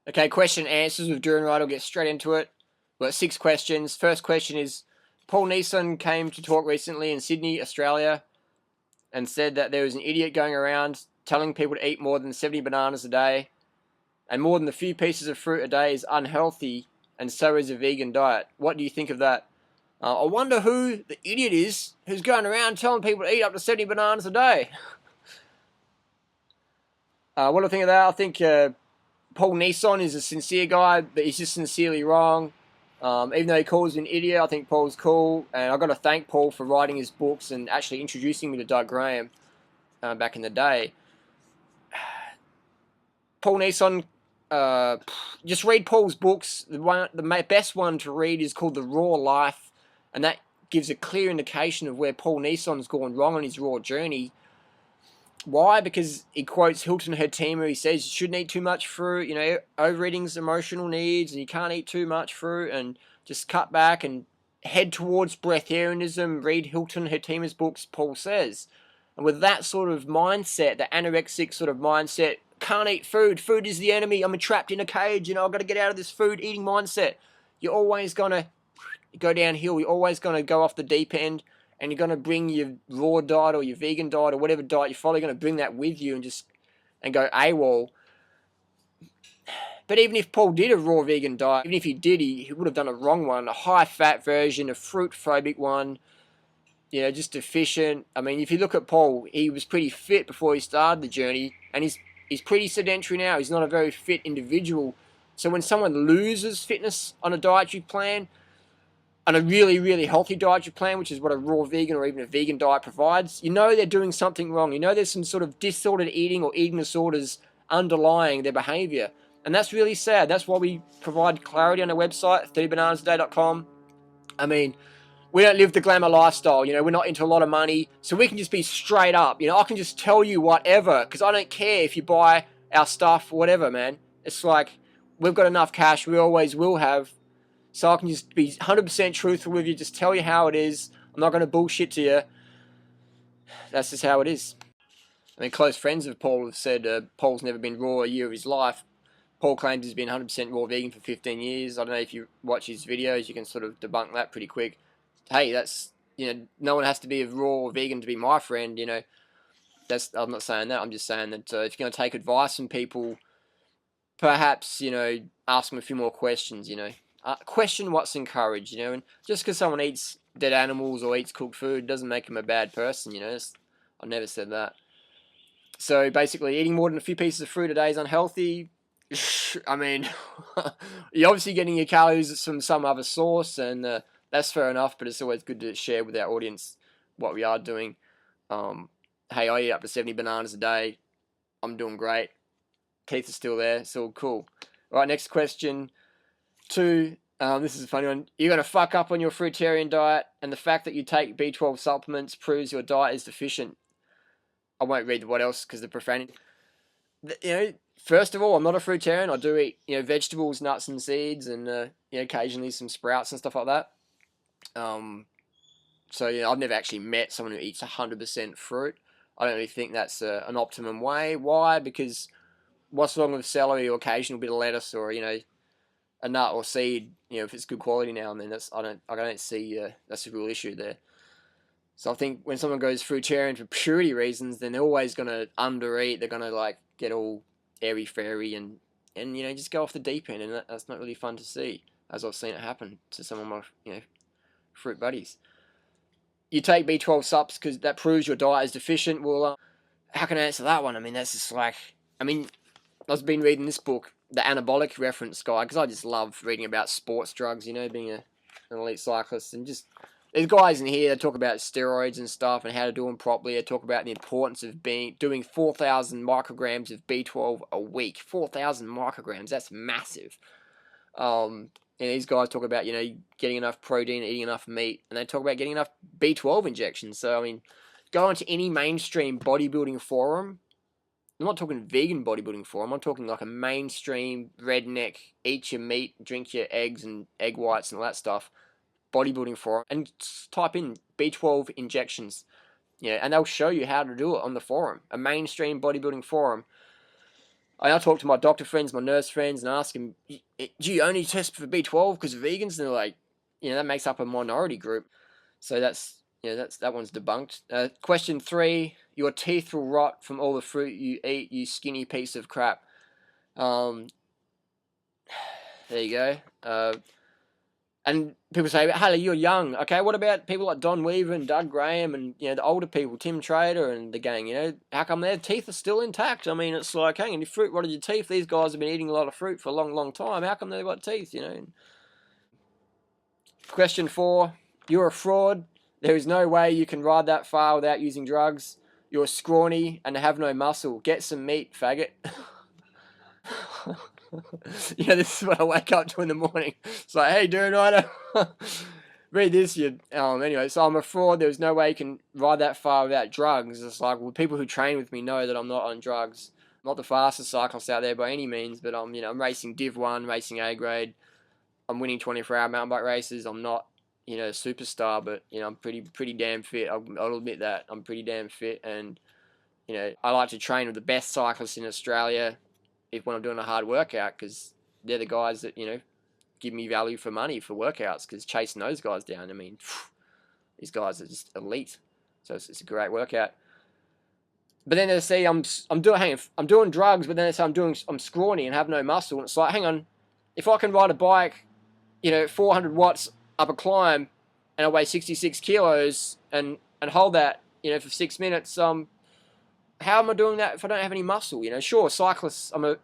Okay, question and answers with Durianrider. We'll get straight into it. We've got 6 questions. First question is, Paul Neeson came to talk recently in Sydney, Australia, and said that there was an idiot going around telling people to eat more than 70 bananas a day, and more than a few pieces of fruit a day is unhealthy, and so is a vegan diet. What do you think of that? I wonder who the idiot is who's going around telling people to eat up to 70 bananas a day. What do I think of that? I think Paul Neeson is a sincere guy, but he's just sincerely wrong. Even though he calls me an idiot, I think Paul's cool, and I've got to thank Paul for writing his books and actually introducing me to Doug Graham back in the day. Paul Neeson, just read Paul's books. The best one to read is called The Raw Life, and that gives a clear indication of where Paul Neeson's gone wrong on his raw journey. Why? Because he quotes Hilton Hertima. He says you shouldn't eat too much fruit. You know, overeating's emotional needs, and you can't eat too much fruit, and just cut back and head towards breatharianism. Read Hilton Hertima's books, Paul says. And with that sort of mindset, the anorexic sort of mindset, can't eat food. Food is the enemy. I'm trapped in a cage. You know, I've got to get out of this food eating mindset. You're always going to go downhill. You're always going to go off the deep end. And you're going to bring your raw diet or your vegan diet or whatever diet you're following, going to bring that with you and go AWOL. But even if Paul did a raw vegan diet, even if he did, he would have done a wrong one, a high-fat version, a fruit-phobic one, you know, just deficient. I mean, if you look at Paul, he was pretty fit before he started the journey, and he's pretty sedentary now. He's not a very fit individual. So when someone loses fitness on a dietary plan, on a really, really healthy dietary plan, which is what a raw vegan or even a vegan diet provides, you know they're doing something wrong. You know there's some sort of disordered eating or eating disorders underlying their behavior. And that's really sad. That's why we provide clarity on our website, 30bananasaday.com. I mean, we don't live the glamour lifestyle. You know, we're not into a lot of money. So we can just be straight up. You know, I can just tell you whatever, because I don't care if you buy our stuff or whatever, man. It's like, we've got enough cash. We always will have. So I can just be 100% truthful with you, just tell you how it is. I'm not going to bullshit to you. That's just how it is. I mean, close friends of Paul have said Paul's never been raw a year of his life. Paul claims he's been 100% raw vegan for 15 years. I don't know if you watch his videos, you can sort of debunk that pretty quick. Hey, that's, you know, no one has to be a raw or vegan to be my friend, you know. I'm not saying that. I'm just saying that if you're going to take advice from people, perhaps, you know, ask them a few more questions, you know. Question what's encouraged, you know, and just because someone eats dead animals or eats cooked food doesn't make them a bad person, you know. I've never said that. So basically, eating more than a few pieces of fruit a day is unhealthy. I mean, you're obviously getting your calories from some other source, and that's fair enough, but it's always good to share with our audience what we are doing. Hey, I eat up to 70 bananas a day. I'm doing great. Keith is still there. It's all cool. All right, next question. 2, this is a funny one. You're going to fuck up on your fruitarian diet, and the fact that you take B12 supplements proves your diet is deficient. I won't read what else because the profanity. You know, first of all, I'm not a fruitarian. I do eat, you know, vegetables, nuts, and seeds, and you know, occasionally some sprouts and stuff like that. So you know, I've never actually met someone who eats 100% fruit. I don't really think that's an optimum way. Why? Because what's wrong with celery or occasional bit of lettuce or, you know, a nut or seed, you know, if it's good quality now and then, I don't see that's a real issue there. So I think when someone goes fruitarian for purity reasons, then they're always going to undereat. They're going to like get all airy fairy and you know, just go off the deep end, and that's not really fun to see, as I've seen it happen to some of my, you know, fruit buddies. You take B12 subs because that proves your diet is deficient. Well, how can I answer that one? I mean, that's just like, I mean, I've been reading this book, the Anabolic Reference Guide, because I just love reading about sports drugs, you know, being an elite cyclist. And just, there's guys in here that talk about steroids and stuff and how to do them properly. They talk about the importance of doing 4,000 micrograms of B12 a week. 4,000 micrograms, that's massive. And these guys talk about, you know, getting enough protein, eating enough meat, and they talk about getting enough B12 injections. So, I mean, go onto any mainstream bodybuilding forum. I'm not talking vegan bodybuilding forum. I'm talking like a mainstream redneck, eat your meat, drink your eggs and egg whites and all that stuff, bodybuilding forum, and type in B12 injections. Yeah, and they'll show you how to do it on the forum. A mainstream bodybuilding forum. I talk to my doctor friends, my nurse friends, and ask them, do you only test for B12 because of vegans? And they're like, that makes up a minority group. So that one's debunked. Question 3: your teeth will rot from all the fruit you eat, you skinny piece of crap. There you go. And people say, "Hey, you're young." Okay, what about people like Don Weaver and Doug Graham and the older people, Tim Trader and the gang? How come their teeth are still intact? I mean, it's like, hang on, your fruit rotted your teeth. These guys have been eating a lot of fruit for a long, long time. How come they've got teeth? Question 4: you're a fraud. There is no way you can ride that far without using drugs. You're scrawny and have no muscle. Get some meat, faggot. This is what I wake up to in the morning. It's like, hey, Durianrider, read this. Anyway, so I'm a fraud. There's no way you can ride that far without drugs. It's like, well, people who train with me know that I'm not on drugs. I'm not the fastest cyclist out there by any means, but I'm racing Div 1, racing A grade. I'm winning 24-hour mountain bike races. I'm not, a superstar, but I'm pretty damn fit. I'll admit that I'm pretty damn fit, and I like to train with the best cyclists in Australia when I'm doing a hard workout, because they're the guys that give me value for money for workouts, because chasing those guys down, I mean, these guys are just elite. So it's a great workout. But then they say I'm doing drugs, but then they say I'm scrawny and have no muscle, and it's like, hang on, if I can ride a bike 400 watts up a climb, and I weigh 66 kilos and hold that, for 6 minutes, how am I doing that if I don't have any muscle? Sure, cyclists, I'm a,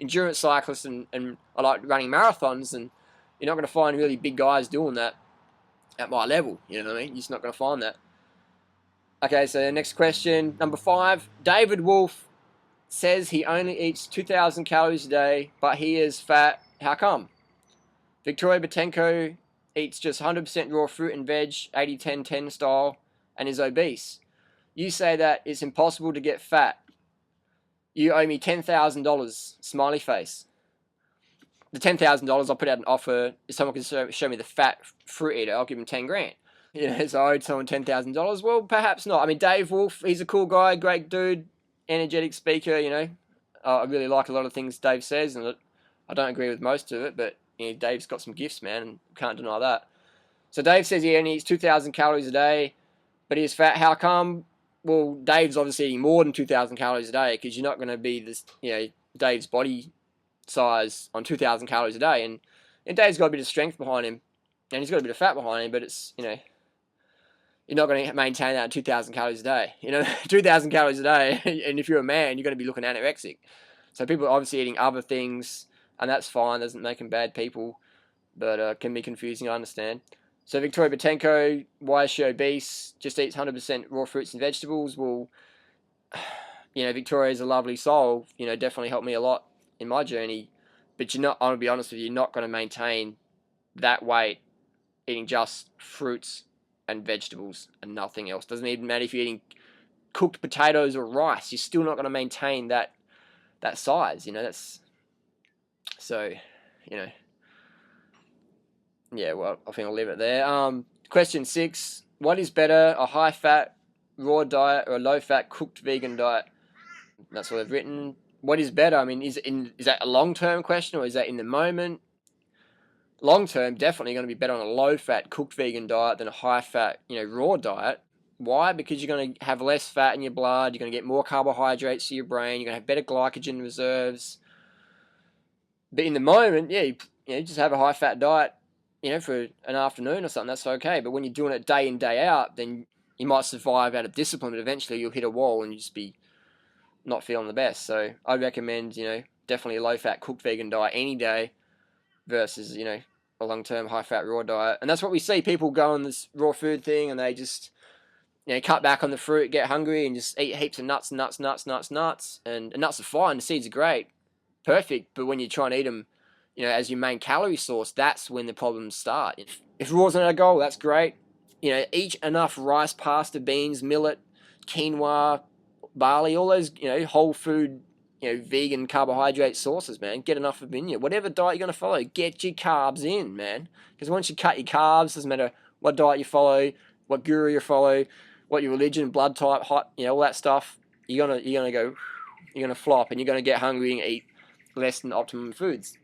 endurance cyclist, and I like running marathons, and you're not going to find really big guys doing that at my level, you know what I mean? You're just not going to find that. Okay, so next question, number 5. David Wolf says he only eats 2,000 calories a day, but he is fat. How come? Victoria Botenko eats just 100% raw fruit and veg, 80-10-10 style, and is obese. You say that it's impossible to get fat. You owe me $10,000, smiley face. The $10,000, I'll put out an offer. If someone can show me the fat fruit eater, I'll give him 10 grand. So I owed someone $10,000. Well, perhaps not. I mean, Dave Wolf, he's a cool guy, great dude, energetic speaker, I really like a lot of things Dave says, and I don't agree with most of it, but Dave's got some gifts, man, and can't deny that. So Dave says he only eats 2,000 calories a day, but he is fat. How come? Well, Dave's obviously eating more than 2,000 calories a day, because you're not going to be this, Dave's body size on 2,000 calories a day, and Dave's got a bit of strength behind him, and he's got a bit of fat behind him, but it's, you're not going to maintain that at 2,000 calories a day. 2,000 calories a day, and if you're a man, you're going to be looking anorexic. So people are obviously eating other things, and that's fine. Doesn't make them bad people, but can be confusing, I understand. So Victoria Botenko, why is she obese? Just eats 100% raw fruits and vegetables. Well, Victoria's a lovely soul. Definitely helped me a lot in my journey. But I'm going to be honest with you, you're not going to maintain that weight eating just fruits and vegetables and nothing else. Doesn't even matter if you're eating cooked potatoes or rice. You're still not going to maintain that size. That's so. Yeah, well, I think I'll leave it there. Question 6: what is better, a high-fat raw diet or a low-fat cooked vegan diet? That's what I've written. What is better? I mean, is that a long-term question, or is that in the moment? Long-term, definitely going to be better on a low-fat cooked vegan diet than a high-fat, raw diet. Why? Because you're going to have less fat in your blood. You're going to get more carbohydrates to your brain. You're going to have better glycogen reserves. But in the moment, yeah, you just have a high-fat diet, for an afternoon or something, that's okay. But when you're doing it day in, day out, then you might survive out of discipline, but eventually you'll hit a wall and you just be not feeling the best. So I'd recommend, definitely a low-fat cooked vegan diet any day versus, a long-term high-fat raw diet. And that's what we see. People go on this raw food thing and they just, cut back on the fruit, get hungry, and just eat heaps of nuts. And nuts are fine. The seeds are great. Perfect. But when you try and eat them, as your main calorie source, that's when the problems start. If raw's not our goal, that's great. Eat enough rice, pasta, beans, millet, quinoa, barley, all those, whole food, vegan carbohydrate sources, man. Get enough of them in you. Whatever diet you're going to follow, get your carbs in, man. Because once you cut your carbs, doesn't matter what diet you follow, what guru you follow, what your religion, blood type, all that stuff, you're gonna go you're going to flop, and you're going to get hungry and eat less than optimum foods.